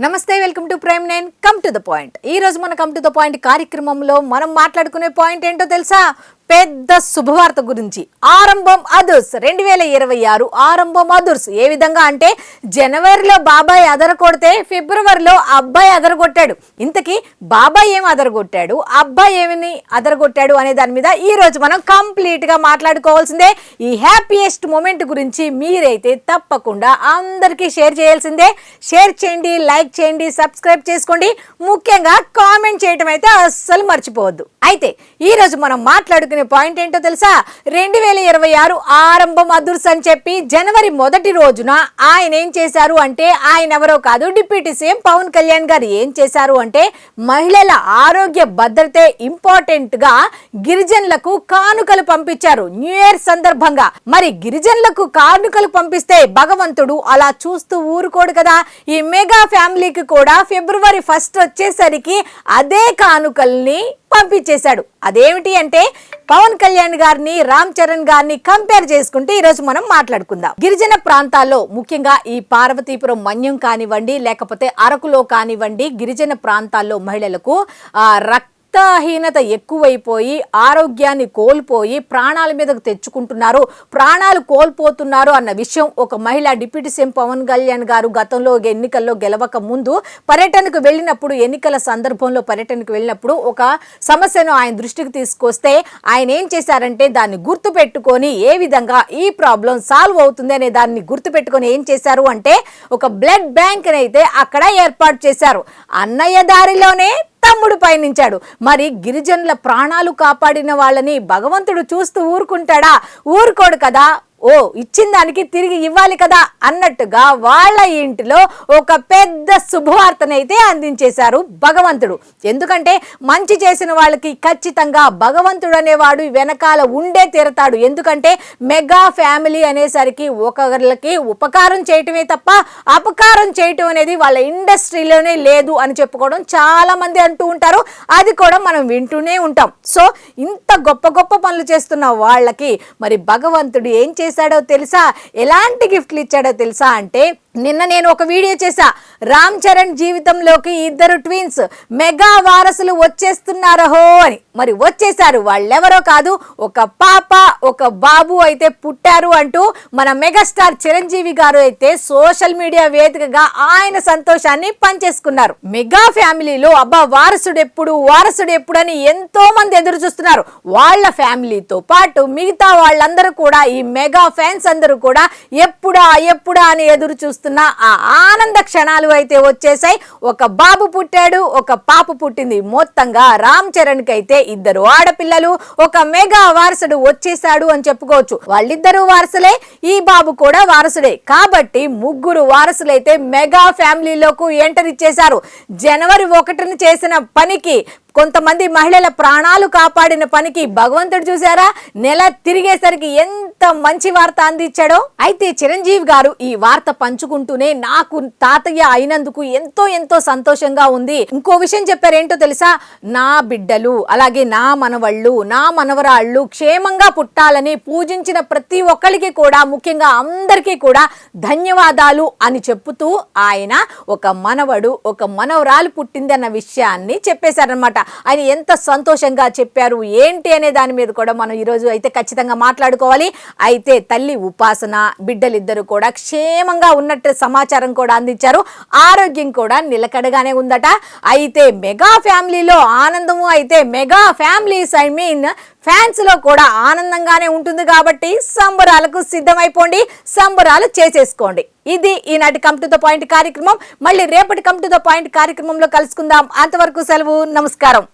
నమస్తే, welcome to prime 9 come to the point. ఈ రోజు మన కమ్ టు ద పాయింట్ కార్యక్రమంలో మనం మాట్లాడుకునే పాయింట్ ఏంటో తెలుసా? పెద్ద శుభవార్త గురించి. ఆరంభం అదుర్స్ 2026 ఆరంభం అదుర్స్. ఏ విధంగా అంటే జనవరిలో బాబాయ్ అదరకొడితే ఫిబ్రవరిలో అబ్బాయి అదరగొట్టాడు. ఇంతకీ బాబాయ్ ఏం అదరగొట్టాడు, అబ్బాయి ఏమని అదరగొట్టాడు అనే దాని మీద ఈ రోజు మనం కంప్లీట్ గా మాట్లాడుకోవాల్సిందే. ఈ హ్యాపీయెస్ట్ మూమెంట్ గురించి మీరైతే తప్పకుండా అందరికీ షేర్ చేయాల్సిందే. షేర్ చేయండి, లైక్ చేయండి, సబ్స్క్రైబ్ చేసుకోండి. ముఖ్యంగా కామెంట్ చేయటం అయితే అస్సలు మర్చిపోవద్దు. అయితే ఈ రోజు మనం మాట్లాడుకునే పాయింట్ ఏంటో తెలుసా? 2026 ఆరంభం అదుర్స్ అని చెప్పి జనవరి 1 రోజున ఆయన ఏం చేశారు అంటే, ఆయన ఎవరో కాదు, డిప్యూటీ సీఎం పవన్ కళ్యాణ్ గారు ఏం చేశారు అంటే, మహిళల ఆరోగ్య భద్రతే ఇంపార్టెంట్ గా గిరిజనులకు కానుకలు పంపించారు న్యూ ఇయర్ సందర్భంగా. మరి గిరిజనులకు కానుకలు పంపిస్తే భగవంతుడు అలా చూస్తూ ఊరుకోడు కదా. ఈ మెగా ఫ్యామిలీకి కూడా ఫిబ్రవరి 1 వచ్చేసరికి అదే కానుకల్ని పంపించేశాడు. అదేమిటి అంటే, పవన్ కళ్యాణ్ గారిని రామ్ చరణ్ గారిని కంపేర్ చేసుకుంటే ఈరోజు మనం మాట్లాడుకుందాం. గిరిజన ప్రాంతాల్లో ముఖ్యంగా ఈ పార్వతీపురం మన్యం కానివ్వండి, లేకపోతే అరకులో కానివ్వండి, గిరిజన ప్రాంతాల్లో మహిళలకు రక్తహీనత ఎక్కువైపోయి ఆరోగ్యాన్ని కోల్పోయి ప్రాణాల మీదకు తెచ్చుకుంటున్నారు, ప్రాణాలు కోల్పోతున్నారు అన్న విషయం ఒక మహిళ డిప్యూటీ సీఎం పవన్ కళ్యాణ్ గారు గతంలో ఎన్నికల్లో గెలవక ముందు పర్యటనకు వెళ్ళినప్పుడు, ఎన్నికల సందర్భంలో పర్యటనకు వెళ్ళినప్పుడు ఒక సమస్యను ఆయన దృష్టికి తీసుకొస్తే ఆయన ఏం చేశారంటే, దాన్ని గుర్తు పెట్టుకొని ఏ విధంగా ఈ ప్రాబ్లం సాల్వ్ అవుతుంది అనే దాన్ని గుర్తు పెట్టుకొని ఏం చేశారు అంటే, ఒక బ్లడ్ బ్యాంక్ అయితే అక్కడ ఏర్పాటు చేశారు. అన్నయ్య దారిలోనే తమ్ముడు పయనించాడు. మరి గిరిజనుల ప్రాణాలు కాపాడిన వాళ్ళని భగవంతుడు చూస్తూ ఊరుకుంటాడా? ఊరుకోడు కదా. ఓ, ఇచ్చిన దానికి తిరిగి ఇవ్వాలి కదా అన్నట్టుగా వాళ్ళ ఇంటిలో ఒక పెద్ద శుభవార్తనైతే అందించేశారు భగవంతుడు. ఎందుకంటే మంచి చేసిన వాళ్ళకి ఖచ్చితంగా భగవంతుడు అనేవాడు వెనకాల ఉండే తీరతాడు. ఎందుకంటే మెగా ఫ్యామిలీ అనేసరికి ఒకరికి ఉపకారం చేయటమే తప్ప అపకారం చేయటం అనేది వాళ్ళ ఇండస్ట్రీలోనే లేదు అని చెప్పుకోవడం చాలా మంది అంటూ ఉంటారు. అది కూడా మనం వింటూనే ఉంటాం. సో ఇంత గొప్ప గొప్ప పనులు చేస్తున్న వాళ్ళకి మరి భగవంతుడు ఏం చేశాడో తెలుసా? ఎలాంటి గిఫ్ట్లు ఇచ్చాడో తెలుసా అంటే, నిన్న నేను ఒక వీడియో చేశా. రామ్ చరణ్ జీవితంలోకి 2 ట్విన్స్ మెగా వారసులు వచ్చేస్తున్నారహో అని. మరి వచ్చేసారు. వాళ్ళెవరో కాదు, ఒక పాప ఒక బాబు అయితే పుట్టారు అంటూ మన మెగాస్టార్ చిరంజీవి గారు అయితే సోషల్ మీడియా వేదికగా ఆయన సంతోషాన్ని పంచేసుకున్నారు. మెగా ఫ్యామిలీలో అబ్బా వారసుడు ఎప్పుడు అని ఎంతో మంది ఎదురు చూస్తున్నారు. వాళ్ళ ఫ్యామిలీతో పాటు మిగతా వాళ్ళందరూ కూడా, ఈ మెగా ఫ్యాన్స్ అందరూ కూడా ఎప్పుడా అని ఎదురు చూస్తున్న ఆ ఆనంద క్షణాలు అయితే వచ్చేసాయి. ఒక బాబు పుట్టాడు, ఒక పాప పుట్టింది. మొత్తంగా రామ్ చరణ్ కి అయితే 2 ఆడపిల్లలు, ఒక మెగా వారసుడు వచ్చేసాడు అని చెప్పుకోవచ్చు. వాళ్ళిద్దరూ వారసులే, ఈ బాబు కూడా వారసుడే. కాబట్టి 3 వారసులైతే మెగా ఫ్యామిలీలోకి ఎంటర్ ఇచ్చేశారు. జనవరి 1 చేసిన పనికి, కొంతమంది మహిళల ప్రాణాలు కాపాడిన పనికి భగవంతుడు చూసారా నెల తిరిగేసరికి ఎంత మంచి వార్త అందించాడో. అయితే చిరంజీవి గారు ఈ వార్త పంచుకుంటూనే నాకు తాతయ్య అయినందుకు ఎంతో సంతోషంగా ఉంది. ఇంకో విషయం చెప్పారు. ఏంటో తెలుసా? నా బిడ్డలు అలాగే నా మనవళ్ళు, నా మనవరాళ్ళు క్షేమంగా పుట్టాలని పూజించిన ప్రతి ఒక్కరికి కూడా, ముఖ్యంగా అందరికీ కూడా ధన్యవాదాలు అని చెప్పుతూ ఆయన ఒక మనవడు ఒక మనవరాలు పుట్టింది అన్న విషయాన్ని చెప్పేశారనమాట. ఆయన ఎంత సంతోషంగా చెప్పారు ఏంటి అనే దాని మీద కూడా మనం ఈరోజు అయితే ఖచ్చితంగా మాట్లాడుకోవాలి. అయితే తల్లి ఉపాసన, బిడ్డలిద్దరూ కూడా క్షేమంగా ఉన్నట్టు సమాచారం కూడా అందించారు. ఆరోగ్యం కూడా నిలకడగానే ఉందట. అయితే మెగా ఫ్యామిలీలో ఆనందము, అయితే మెగా ఫ్యామిలీస్ ఫ్యాన్స్ లో కూడా ఆనందంగానే ఉంటుంది. కాబట్టి సంబరాలకు సిద్ధమైపోండి, సంబరాలు చేసేసుకోండి. ఇది ఈనాటి కమ్ టు ద పాయింట్ కార్యక్రమం. మళ్ళీ రేపటి కమ్ టు ద పాయింట్ కార్యక్రమంలో కలుసుకుందాం. అంతవరకు సెలవు, నమస్కారం.